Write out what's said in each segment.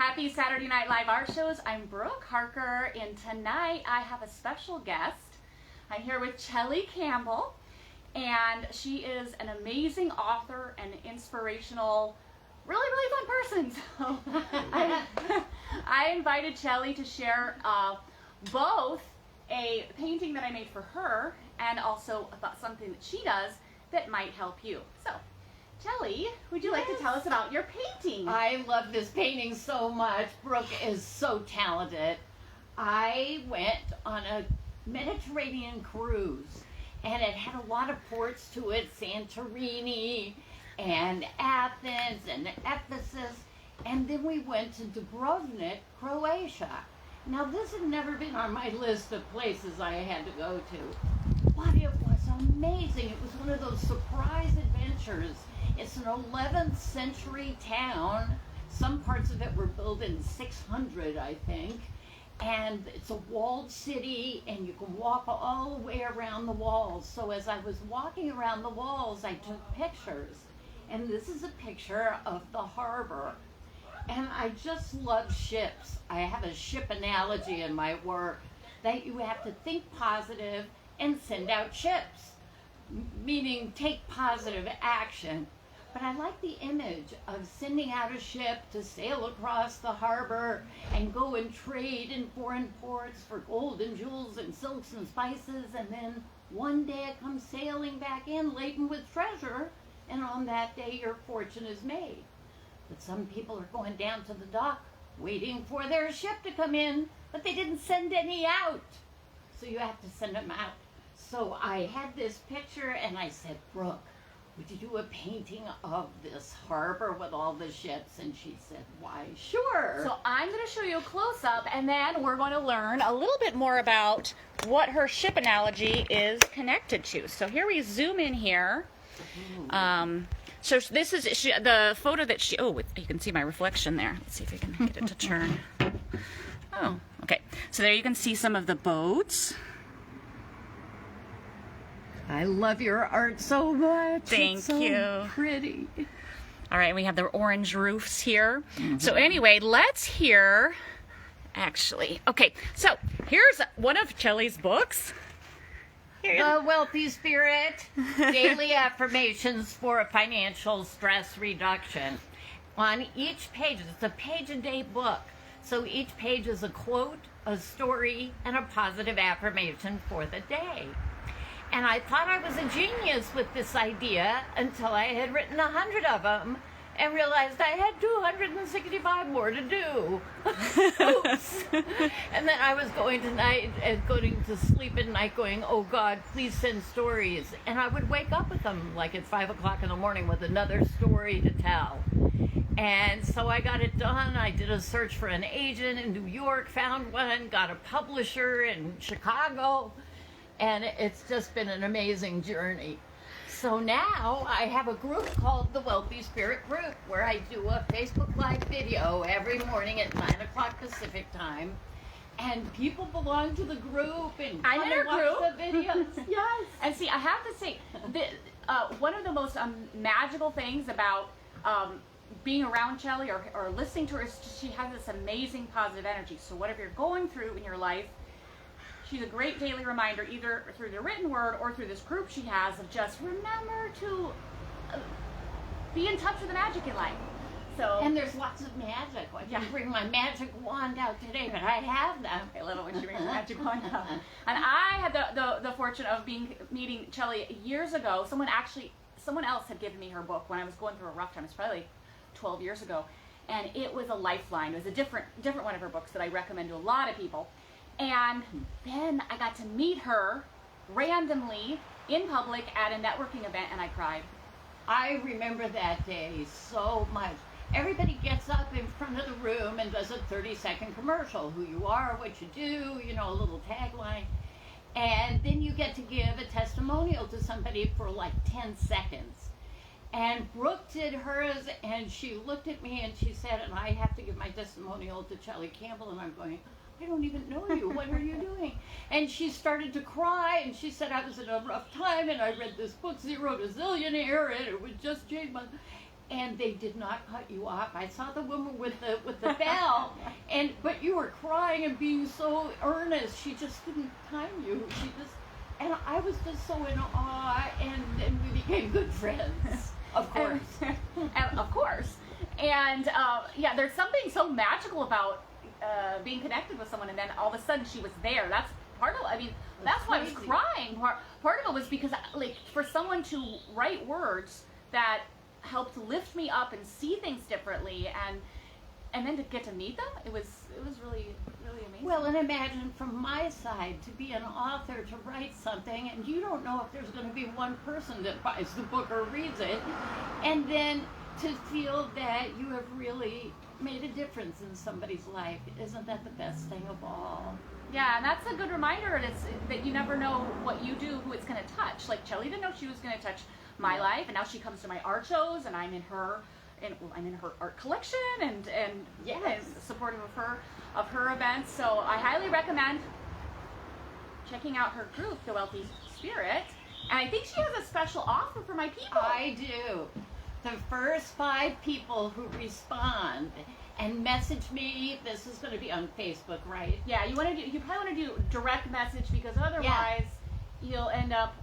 Happy Saturday Night Live Art Shows. I'm Brooke Harker, and tonight I have a special guest. I'm here with Chellie Campbell, and she is an amazing author and inspirational, really fun person. So I invited Chellie to share both a painting that I made for her and also about something that she does that might help you. So, Chellie, would you like to tell us about your painting? I love this painting so much. Brooke is so talented. I went on a Mediterranean cruise, and it had a lot of ports to it, Santorini and Athens and Ephesus, and then we went to Dubrovnik, Croatia. Now, this had never been on my list of places I had to go to, but it was amazing. It was one of those surprise adventures. It's an 11th century town. Some parts of it were built in 600, I think. And it's a walled city, and you can walk all the way around the walls. So as I was walking around the walls, I took pictures. And this is a picture of the harbor. And I just love ships. I have a ship analogy in my work that you have to think positive and send out ships, meaning take positive action. But I like the image of sending out a ship to sail across the harbor and go and trade in foreign ports for gold and jewels and silks and spices, and then one day it comes sailing back in laden with treasure, and on that day your fortune is made. But some people are going down to the dock waiting for their ship to come in, but they didn't send any out. So you have to send them out. So I had this picture and I said, Brooke, would you do a painting of this harbor with all the ships? And she said, why, sure. So I'm going to show you a close-up, and then we're going to learn a little bit more about what her ship analogy is connected to. So here we zoom in here. So this is the photo that she, oh, you can see my reflection there. Let's see if I can get it to turn. Oh, okay. So there you can see some of the boats. I love your art so much. Thank you. Pretty. All right, we have the orange roofs here. So anyway, let's hear, actually, okay, so here's one of Chellie's books. The Wealthy Spirit, Daily Affirmations for Financial Stress Reduction. On each page, it's a page-a-day book, so each page is a quote, a story, and a positive affirmation for the day. And I thought I was a genius with this idea until I had written 100 of them and realized I had 265 more to do. Oops. And then I was going to sleep at night going, oh God, please send stories. And I would wake up with them like at 5 o'clock in the morning with another story to tell. And so I got it done. I did a search for an agent in New York, found one, got a publisher in Chicago. And it's just been an amazing journey. So now I have a group called the Wealthy Spirit Group, where I do a Facebook Live video every morning at 9 o'clock Pacific time. And people belong to the group and come and watch the videos. Yes. And see, I have to say, one of the most magical things about being around Chellie or listening to her is she has this amazing positive energy. So whatever you're going through in your life, she's a great daily reminder, either through the written word or through this group she has, of just remember to be in touch with the magic in life. So, and there's lots of magic. I didn't bring my magic wand out today, but I have them. I love it when she brings the magic wand out. And I had the fortune of meeting Chellie years ago. Someone else had given me her book when I was going through a rough time. It's probably like 12 years ago. And it was a lifeline. It was a different one of her books that I recommend to a lot of people. And then I got to meet her randomly in public at a networking event, and I cried. I remember that day so much. Everybody gets up in front of the room and does a 30-second commercial. Who you are, what you do, a little tagline. And then you get to give a testimonial to somebody for like 10 seconds. And Brooke did hers, and she looked at me and she said, and I have to give my testimonial to Chellie Campbell, and I'm going, I don't even know you. What are you doing? And she started to cry, and she said, I was in a rough time, and I read this book, Zero to Zillionaire, and it would just change my... And they did not cut you off. I saw the woman with the bell, crying and being so earnest. She just couldn't time you. And I was just so in awe, and then we became good friends, of course. And of course. And yeah, there's something so magical about being connected with someone, and then all of a sudden she was there. That's part of, I mean, that's why I was crying. Part of it was because, like, for someone to write words that helped lift me up and see things differently, and then to get to meet them, it was really, really amazing. Well, and imagine from my side to be an author, to write something, and you don't know if there's going to be one person that buys the book or reads it, and then to feel that you have really made a difference in somebody's life. Isn't that the best thing of all? Yeah, and that's a good reminder that you never know what you do, who it's going to touch. Like, Chellie didn't know she was going to touch my life, and now she comes to my art shows, and I'm in her art collection, and Yes. and supportive of her events. So I highly recommend checking out her group, The Wealthy Spirit. And I think she has a special offer for my people. I do. The first 5 people who respond and message me, this is going to be on Facebook, right? Yeah, you probably want to do direct message, because otherwise you'll end up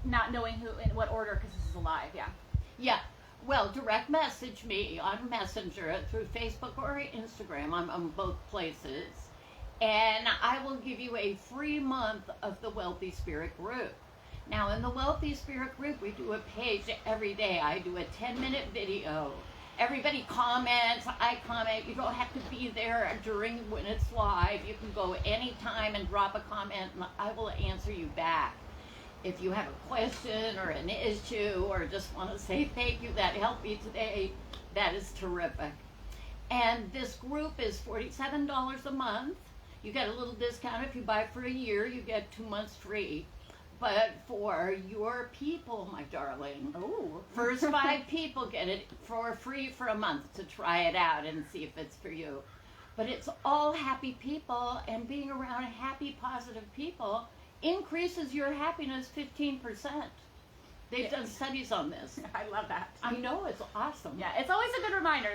not knowing who in what order, because this is a live. Yeah. Yeah. Well, direct message me on Messenger through Facebook or Instagram. I'm on both places. And I will give you a free month of the Wealthy Spirit group. Now, in the Wealthy Spirit group, we do a page every day. I do a 10-minute video. Everybody comments, I comment. You don't have to be there during when it's live. You can go anytime and drop a comment, and I will answer you back. If you have a question or an issue, or just want to say thank you, that helped me today, that is terrific. And this group is $47 a month. You get a little discount if you buy for a year. You get 2 months free. But for your people, my darling, first 5 people get it for free for a month to try it out and see if it's for you. But it's all happy people, and being around happy, positive people increases your happiness 15%. They've done studies on this. I love that. I know, it's awesome. Yeah, it's always a good reminder.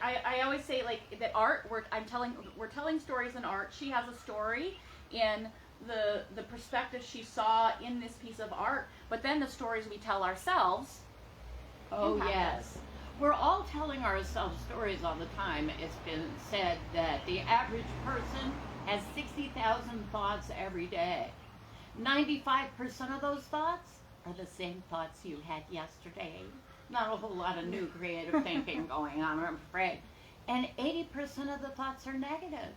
I always say, like, that art. We're telling stories in art. She has a story in the perspective she saw in this piece of art, but then the stories we tell ourselves. Oh yes, we're all telling ourselves stories all the time. It's been said that the average person has 60,000 thoughts every day. 95% of those thoughts are the same thoughts you had yesterday. Not a whole lot of new creative thinking going on, I'm afraid. And 80% of the thoughts are negative.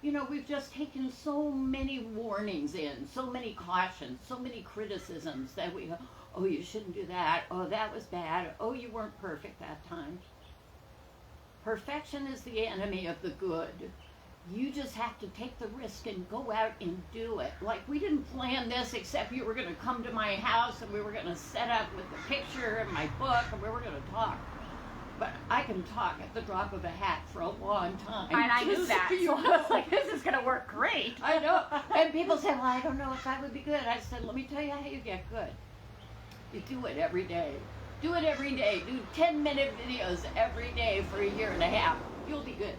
You know, we've just taken so many warnings in, so many cautions, so many criticisms that we go, oh, you shouldn't do that. Oh, that was bad. Oh, you weren't perfect that time. Perfection is the enemy of the good. You just have to take the risk and go out and do it. Like, we didn't plan this, except you were going to come to my house and we were going to set up with the picture and my book and we were going to talk. But I can talk at the drop of a hat for a long time. And I knew that, so I was like, this is going to work great. I know. And people say, well, I don't know if that would be good. I said, let me tell you how you get good. You do it every day. Do it every day. Do 10-minute videos every day for a year and a half. You'll be good.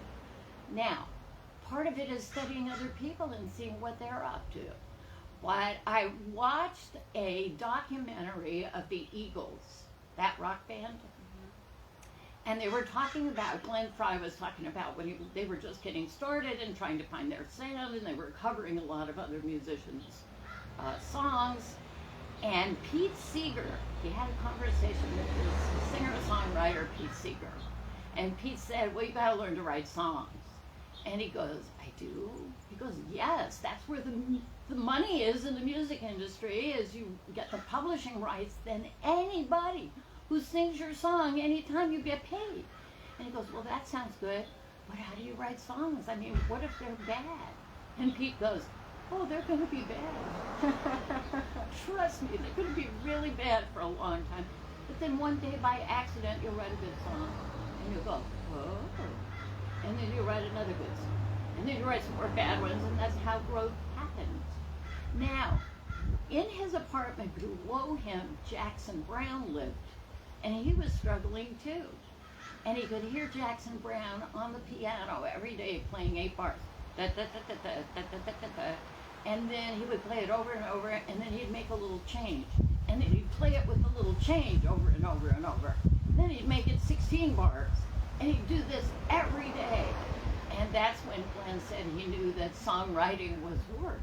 Now, part of it is studying other people and seeing what they're up to. But I watched a documentary of the Eagles, that rock band. And they were talking about, Glenn Frey was talking about when they were just getting started and trying to find their sound, and they were covering a lot of other musicians' songs. And Pete Seeger, he had a conversation with this singer-songwriter, Pete Seeger. And Pete said, well, you gotta learn to write songs. And he goes, I do? He goes, yes, that's where the money is in the music industry, is you get the publishing rights, then anybody who sings your song, anytime you get paid. And he goes, well, that sounds good, but how do you write songs? I mean, what if they're bad? And Pete goes, oh, they're going to be bad. Trust me, they're going to be really bad for a long time. But then one day, by accident, you'll write a good song, and you'll go, whoa. And then you write another good song. And then you write some more bad ones, and that's how growth happens. Now, in his apartment below him, Jackson Browne lived. And he was struggling too. And he could hear Jackson Browne on the piano every day playing 8 bars. da, da, da, da, da, da, da, da, da, da. And then he would play it over and over, and then he'd make a little change. And then he'd play it with a little change over and over and over. Then he'd make it 16 bars. And he'd do this every day. And that's when Glenn said he knew that songwriting was work.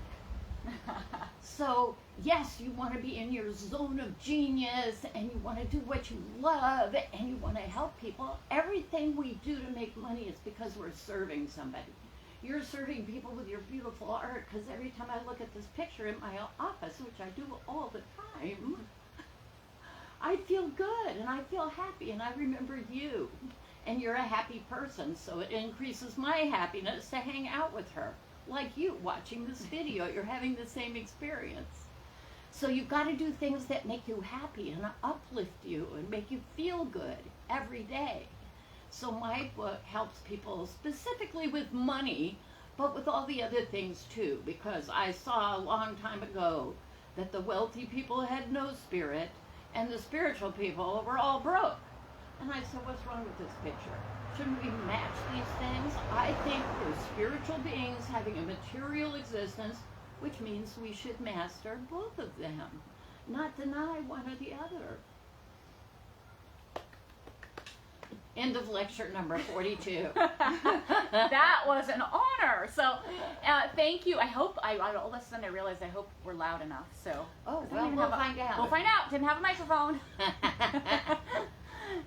So, yes, you want to be in your zone of genius, and you want to do what you love, and you want to help people. Everything we do to make money is because we're serving somebody. You're serving people with your beautiful art, because every time I look at this picture in my office, which I do all the time, I feel good, and I feel happy, and I remember you. And you're a happy person, so it increases my happiness to hang out with her. Like you watching this video, you're having the same experience. So you've got to do things that make you happy and uplift you and make you feel good every day. So my book helps people specifically with money, but with all the other things too, because I saw a long time ago that the wealthy people had no spirit and the spiritual people were all broke. And I said, what's wrong with this picture? Shouldn't we match these things? I think we're spiritual beings having a material existence, which means we should master both of them, not deny one or the other. End of lecture number 42. That was an honor. So thank you. I hope, all of a sudden I realized I hope we're loud enough. So Oh, well, we'll find out. We'll find out. Didn't have a microphone.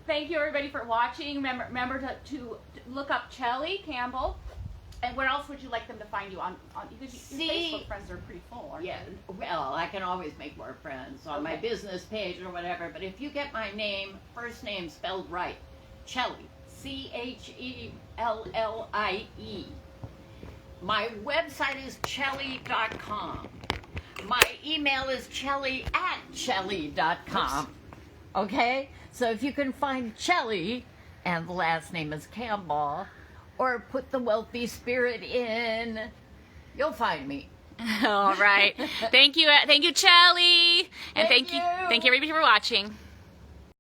Thank you everybody for watching. Remember to look up Chellie Campbell. And where else would you like them to find you on because your Facebook friends are pretty full, aren't Yeah, well, I can always make more friends on my business page or whatever, but if you get my name, first name spelled right, Chellie, Chellie. My website is Chellie.com. My email is Chellie@Chellie.com. Okay? So if you can find Chellie, and the last name is Campbell, or put the wealthy spirit in, you'll find me. All right. Thank you, Chellie. And thank you everybody for watching.